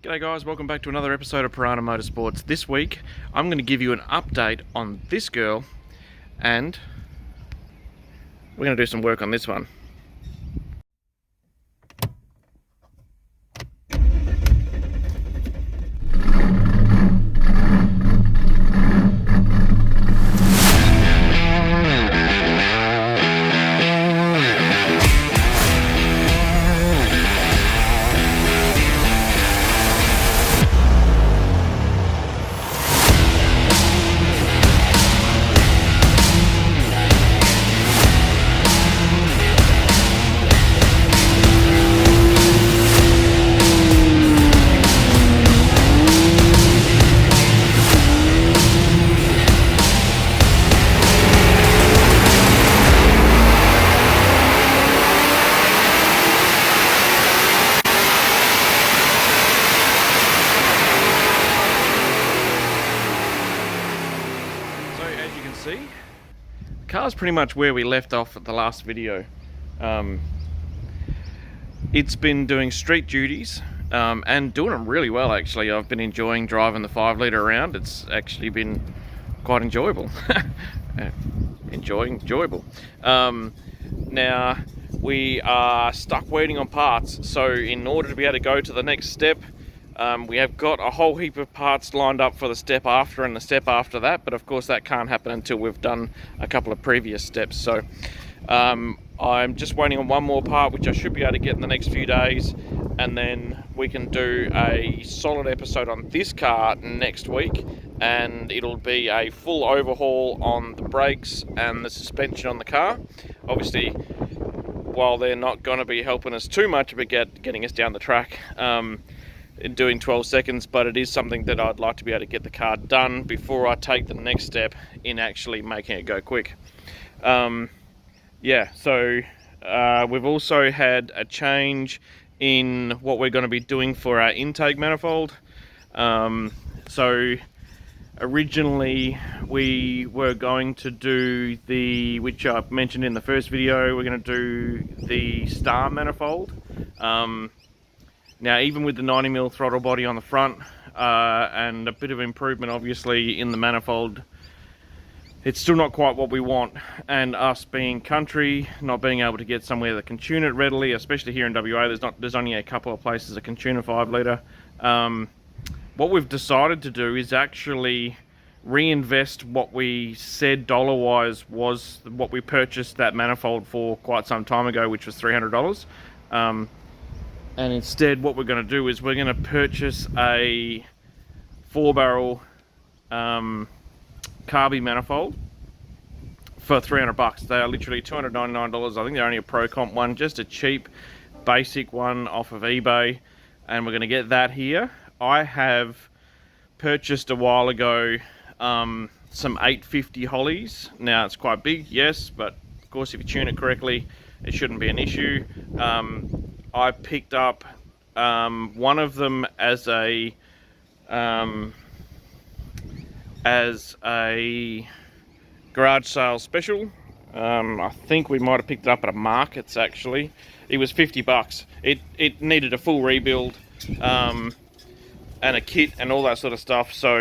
G'day guys, welcome back to another episode of Piranha Motorsports. This week, I'm going to give you an update on this girl, and we're going to do some work on this one. See, the car's pretty much where we left off at the last video. It's been doing street duties and doing them really well, actually. I've been enjoying driving the 5 litre around. It's actually been quite enjoyable. enjoyable. Now we are stuck waiting on parts, so in order to be able to go to the next step, we have got a whole heap of parts lined up for the step after and the step after that, but of course that can't happen until we've done a couple of previous steps. So I'm just waiting on one more part, which I should be able to get in the next few days, and then we can do a solid episode on this car next week, and it'll be a full overhaul on the brakes and the suspension on the car. Obviously, while they're not going to be helping us too much about getting us down the track in doing 12 seconds, but it is something that I'd like to be able to get the car done before I take the next step in actually making it go quick. Yeah, so we've also had a change in what we're going to be doing for our intake manifold. So originally we were going to do which I mentioned in the first video, we're going to do the star manifold. Now, even with the 90mm throttle body on the front and a bit of improvement obviously in the manifold, it's still not quite what we want. And us being country, not being able to get somewhere that can tune it readily, especially here in WA, there's only a couple of places that can tune a 5 litre. What we've decided to do is actually reinvest what we said dollar-wise was what we purchased that manifold for quite some time ago, which was $300. And instead what we're going to do is we're going to purchase a 4-barrel carby manifold for $300. They are literally $299. I think they're only a Pro Comp one, just a cheap basic one off of eBay, and we're going to get that here. I have purchased a while ago some 850 Hollies. Now it's quite big, yes, but of course if you tune it correctly it shouldn't be an issue. I picked up one of them as a garage sale special. I think we might have picked it up at a Markets actually. It was $50. It needed a full rebuild and a kit and all that sort of stuff. So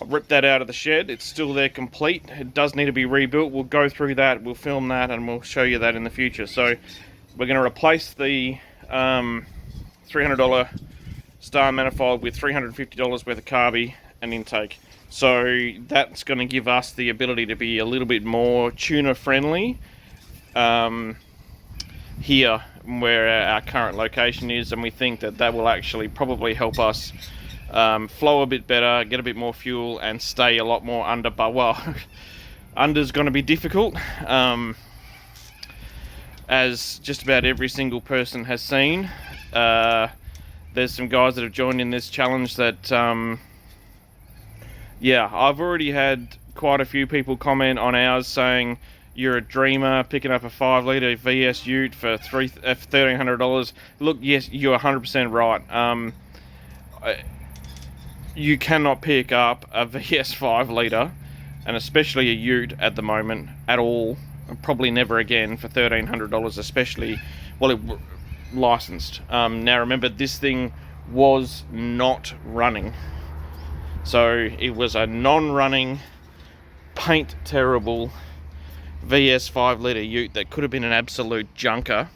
I ripped that out of the shed. It's still there complete. It does need to be rebuilt. We'll go through that, we'll film that, and we'll show you that in the future. So we're going to replace the $300 star manifold with $350 worth of carby and intake. So that's going to give us the ability to be a little bit more tuner friendly here where our current location is, and we think that that will actually probably help us flow a bit better, get a bit more fuel, and stay a lot more under. But well, under's going to be difficult, as just about every single person has seen. There's some guys that have joined in this challenge that yeah, I've already had quite a few people comment on ours saying you're a dreamer picking up a 5 litre VS Ute for $1,300. Look, yes, you're 100% right. You cannot pick up a VS 5 litre, and especially a Ute at the moment at all, and probably never again, for $1,300, especially, well, licensed. Now remember, this thing was not running. So it was a non-running, paint terrible VS 5-litre ute that could have been an absolute junker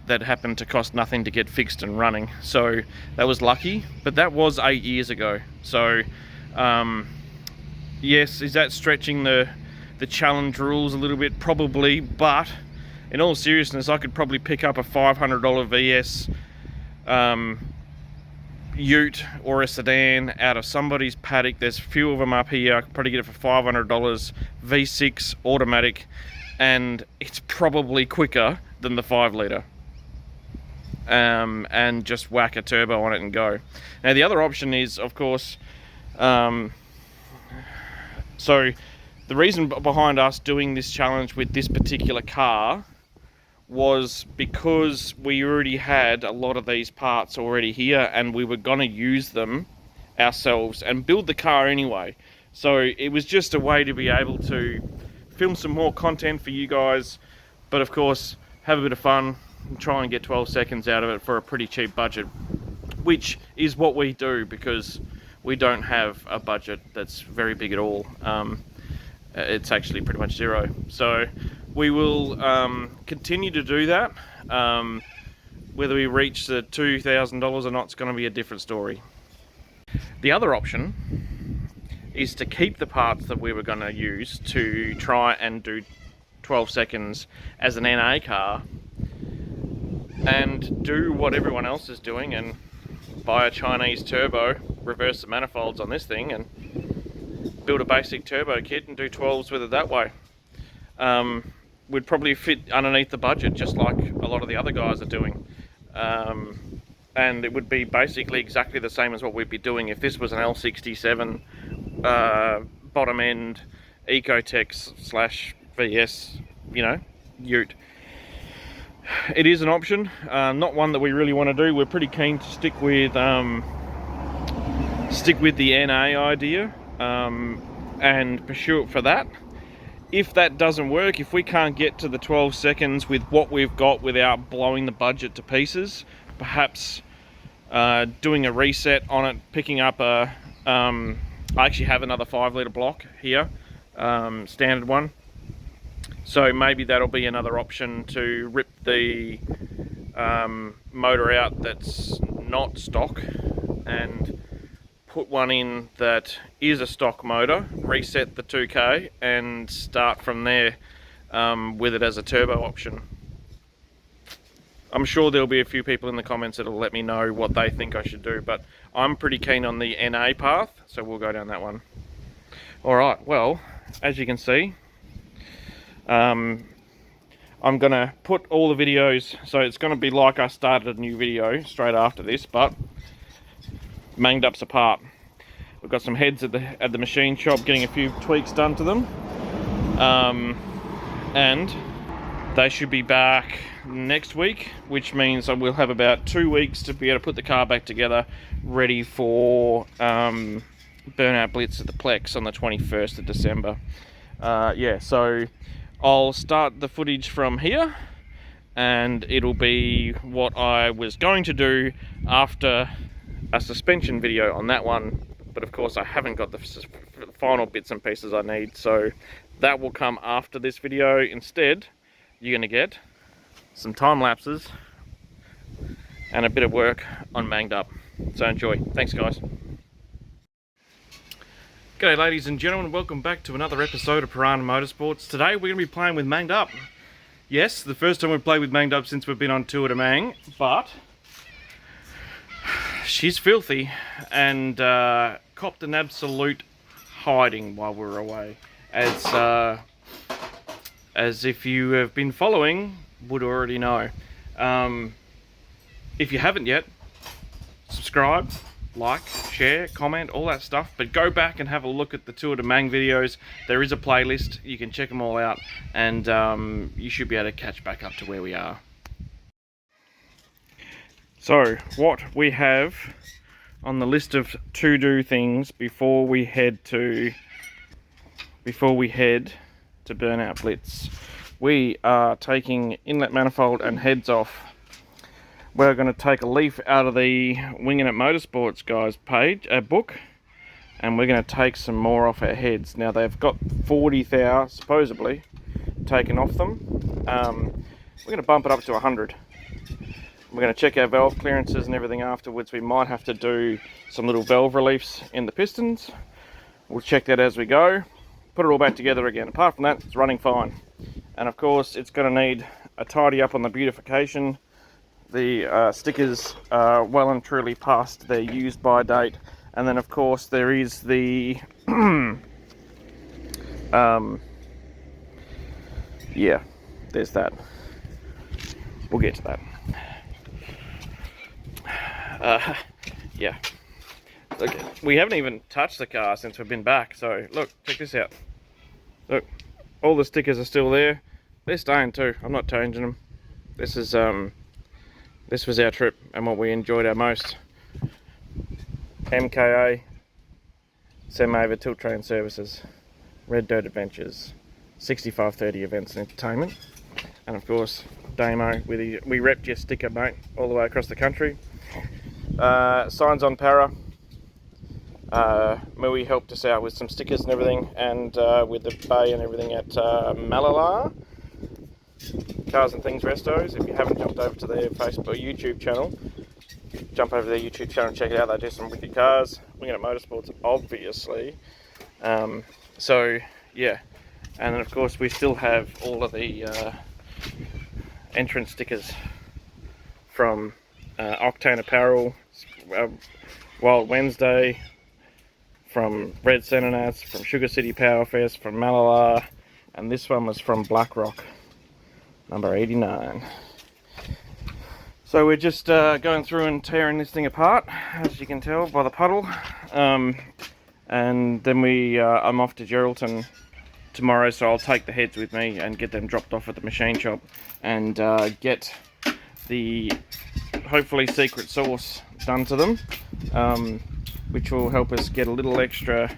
that happened to cost nothing to get fixed and running. So that was lucky, but that was 8 years ago. So yes, is that stretching the challenge rules a little bit? Probably, but in all seriousness, I could probably pick up a $500 VS ute or a sedan out of somebody's paddock. There's a few of them up here. I could probably get it for $500, V6 automatic, and it's probably quicker than the 5-litre. And just whack a turbo on it and go. Now the other option is, of course, so the reason behind us doing this challenge with this particular car was because we already had a lot of these parts already here, and we were going to use them ourselves and build the car anyway. So it was just a way to be able to film some more content for you guys, but of course have a bit of fun and try and get 12 seconds out of it for a pretty cheap budget, which is what we do because we don't have a budget that's very big at all. It's actually pretty much zero. So we will continue to do that. Whether we reach the $2,000 or not, it's going to be a different story. The other option is to keep the parts that we were going to use to try and do 12 seconds as an NA car, and do what everyone else is doing and buy a Chinese turbo, reverse the manifolds on this thing, and build a basic turbo kit and do 12s with it that way. Would probably fit underneath the budget, just like a lot of the other guys are doing. And it would be basically exactly the same as what we'd be doing if this was an L67 bottom end Ecotech / VS, you know, ute. It is an option, not one that we really want to do. We're pretty keen to stick with the NA idea and pursue it for that. If that doesn't work, if we can't get to the 12 seconds with what we've got without blowing the budget to pieces, perhaps doing a reset on it, picking up a... I actually have another 5-litre block here, standard one. So maybe that'll be another option to rip the motor out that's not stock and put one in that is a stock motor, reset the 2K and start from there with it as a turbo option. I'm sure there'll be a few people in the comments that'll let me know what they think I should do, but I'm pretty keen on the NA path, so we'll go down that one. Alright, well, as you can see, I'm gonna put all the videos, so it's gonna be like I started a new video straight after this, but MANGDUPs apart. We've got some heads at the machine shop getting a few tweaks done to them, and they should be back next week, which means I will have about 2 weeks to be able to put the car back together, ready for Burnout Blitz at the Plex on the 21st of December. Yeah, so I'll start the footage from here, and it'll be what I was going to do after a suspension video on that one, but of course I haven't got the final bits and pieces I need, so that will come after this video. Instead, you're going to get some time lapses and a bit of work on MANGDUP. So enjoy. Thanks guys. G'day ladies and gentlemen, welcome back to another episode of Piranha Motorsports. Today we're going to be playing with MANGDUP. Yes, the first time we've played with MANGDUP since we've been on tour to Mang, but she's filthy and copped an absolute hiding while we were away. As if you have been following, would already know. If you haven't yet, subscribe, like, share, comment, all that stuff, but go back and have a look at the Tour de Mang videos. There is a playlist, you can check them all out, and you should be able to catch back up to where we are. So, what we have on the list of to-do things before we head to Burnout Blitz. We are taking inlet manifold and heads off. we're going to take a leaf out of the Winging It Motorsports guys page, book, and we're going to take some more off our heads. Now they've got 40 thou supposedly taken off them. We're going to bump it up to 100. We're going to check our valve clearances and everything afterwards. We might have to do some little valve reliefs in the pistons. We'll check that as we go. Put it all back together again. Apart from that, it's running fine. And of course, it's going to need a tidy up on the beautification. The stickers are well and truly past their used by date. And then of course there is the yeah, there's that. We'll get to that. Yeah. Look, we haven't even touched the car since we've been back. So look, check this out. Look, all the stickers are still there. They're staying too. I'm not changing them. This is this was our trip and what we enjoyed our most. MKA, Semaver Tilt Train Services, Red Dirt Adventures, 6530 Events and Entertainment, and of course Damo. We repped your sticker, mate, all the way across the country. Signs on Para. Mui helped us out with some stickers and everything, and with the bay and everything at Malala. Cars and Things Restos. If you haven't jumped over to their Facebook or YouTube channel, jump over to their YouTube channel and check it out. They do some wicked cars. Winging It Motorsports, obviously. So yeah, and then of course we still have all of the entrance stickers from Octane Apparel, Wild Wednesday, from Red Sentinats, from Sugar City Powerfest, from Malala, and this one was from Black Rock, number 89. So we're just going through and tearing this thing apart, as you can tell by the puddle. And then I'm off to Geraldton tomorrow, so I'll take the heads with me and get them dropped off at the machine shop and get the hopefully secret sauce done to them, which will help us get a little extra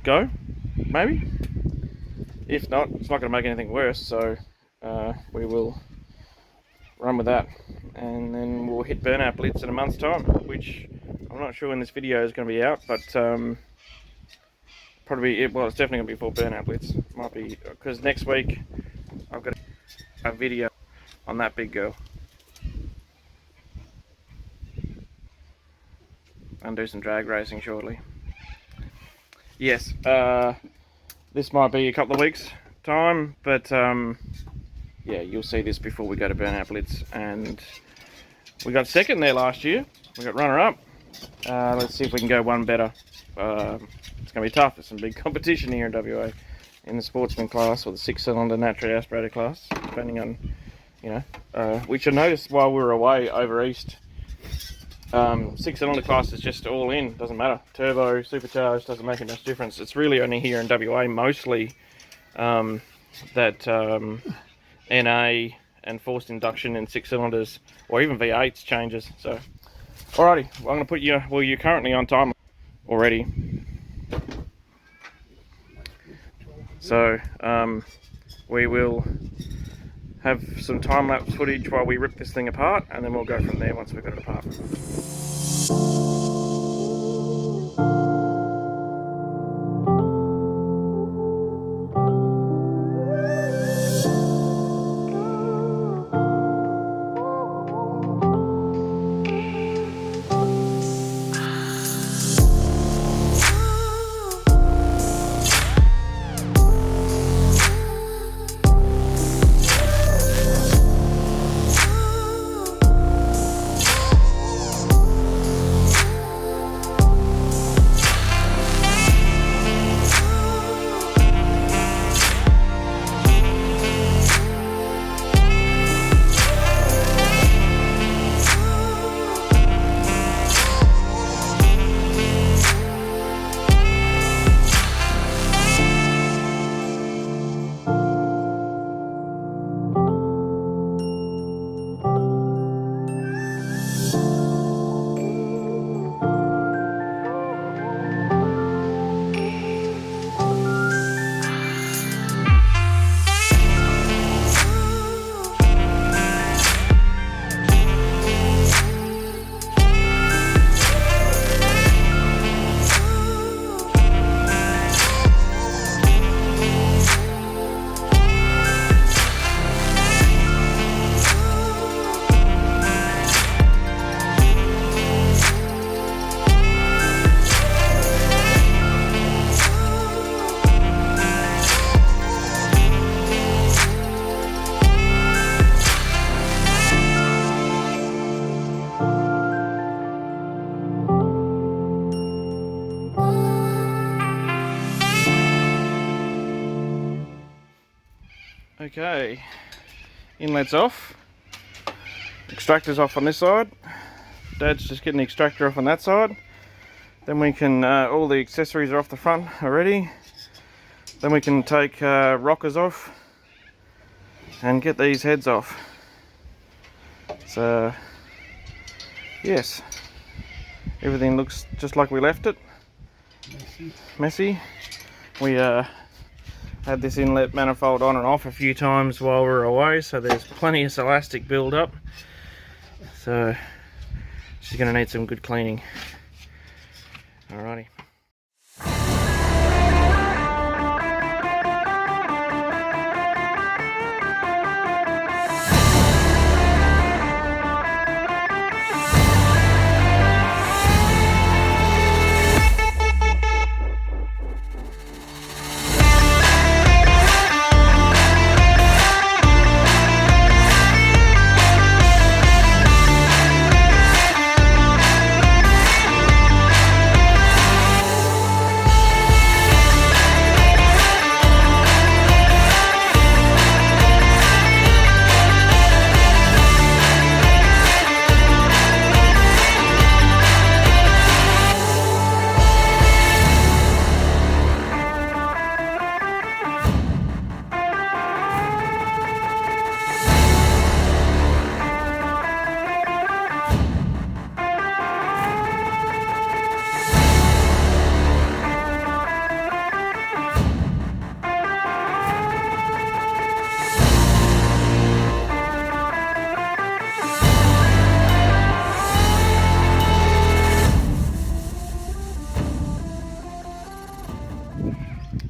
go, maybe. If not, it's not going to make anything worse, so we will run with that, and then we'll hit Burnout Blitz in a month's time, which I'm not sure when this video is going to be out, but probably, well, it's definitely going to be before Burnout Blitz. Might be, because next week I've got a video on that big girl, and do some drag racing shortly. Yes, this might be a couple of weeks time, but yeah, you'll see this before we go to Burnout Blitz. And we got second there last year. We got runner up. Let's see if we can go one better. It's going to be tough. There's some big competition here in WA in the sportsman class or the 6-cylinder naturally aspirated class, depending on, you know, which I noticed while we were away over east. 6-cylinder class is just all in, doesn't matter. Turbo, supercharged, doesn't make a much difference. It's really only here in WA mostly that NA and forced induction in 6-cylinders or even V8s changes. So, alrighty, well, I'm going to put you, well, you're currently on time already. So, we will have some time-lapse footage while we rip this thing apart, and then we'll go from there once we've got it apart. Okay, inlet's off, extractor's off on this side, Dad's just getting the extractor off on that side. Then we can, all the accessories are off the front already. Then we can take rockers off and get these heads off. So, yes, everything looks just like we left it. Messy. We had this inlet manifold on and off a few times while we were away, so there's plenty of elastic build up. So she's going to need some good cleaning. Alrighty.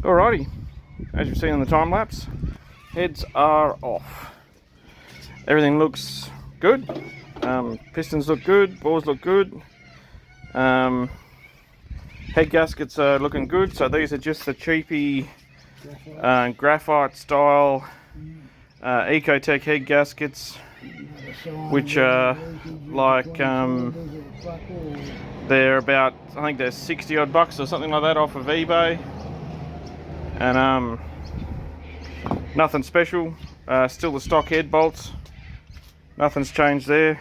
Alrighty, as you've seen in the time lapse, heads are off. Everything looks good. Pistons look good, bores look good. Head gaskets are looking good. So these are just the cheapy graphite style Ecotech head gaskets, which are like they're about, I think they're 60 odd bucks or something like that off of eBay. And nothing special, still the stock head bolts, nothing's changed there.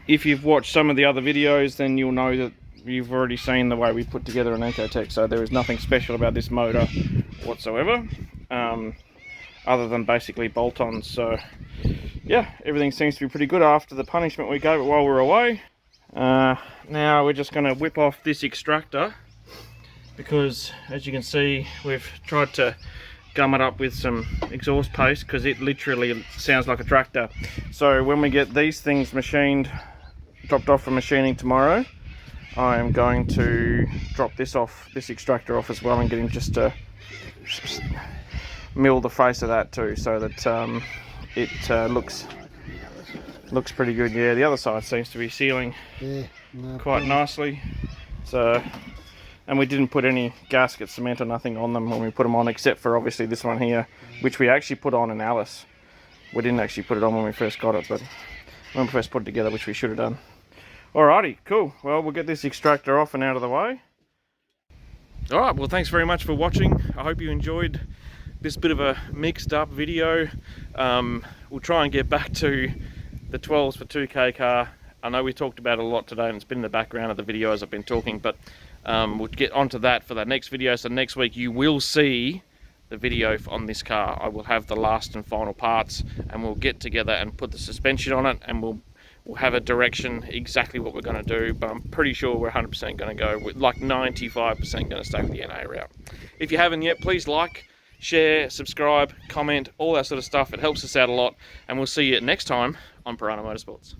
If you've watched some of the other videos, then you'll know that you've already seen the way we put together an Ecotech, so there is nothing special about this motor whatsoever, other than basically bolt-ons. So yeah, everything seems to be pretty good after the punishment we gave it while we were away. Now we're just going to whip off this extractor, because as you can see, we've tried to gum it up with some exhaust paste because it literally sounds like a tractor. So when we get these things machined, dropped off for machining tomorrow, I am going to drop this extractor off as well, and get him just to mill the face of that too, so that it looks pretty good. Yeah, the other side seems to be sealing quite nicely. So, and we didn't put any gasket cement or nothing on them when we put them on, except for obviously this one here, which we actually put on in Alice. We didn't actually put it on when we first got it, but when we first put it together, which we should have done. Alrighty, cool. Well, we'll get this extractor off and out of the way. Alright, well, thanks very much for watching. I hope you enjoyed this bit of a mixed up video. We'll try and get back to the 12s for 2K car. I know we talked about it a lot today, and it's been in the background of the video as I've been talking, but we'll get onto that for the next video. So next week you will see the video on this car. I will have the last and final parts, and we'll get together and put the suspension on it, and we'll have a direction exactly what we're going to do. But I'm pretty sure we're 100% going to go with, like 95% going to stay with the NA route. If you haven't yet, please like, share, subscribe, comment, all that sort of stuff. It helps us out a lot, and we'll see you next time on Burnout Motorsports.